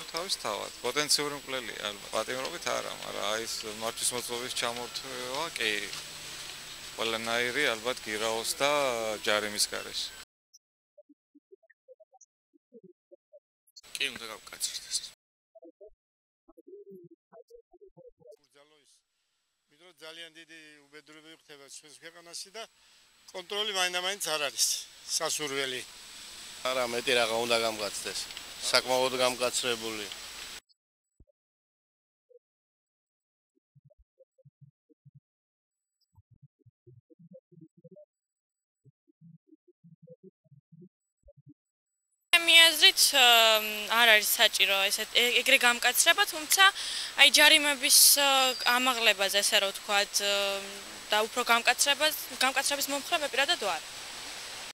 თავისთავად. პოტენციური მკვლელია ალბათ. პატიმრობით არა, მაგრამ აი ეს მართვის მოწყობის ჩამორთვა კი ყველანაირი ალბათ გირაოს და ჯარიმის გარეშე. კი უნდა გავკაცრდეს. ვიდრე ძალიან დიდი უბედურება ხდება ჩვენს ქვეყანაში და კონტროლი მაინდა-მაინც არ არის სასურველი. არა, მეტი რაღა უნდა გამკაცდეს. საკმაოდ გამკაცრებული. მიაზრით არ არის საჭირო ესეთ ეგრე გამკაცრება, თუმცა აი ჯარიმების ამაღლებაზე, ასე რომ ვთქვათ, და უფრო გამკაცრების მომხრე მე პირადად ვარ.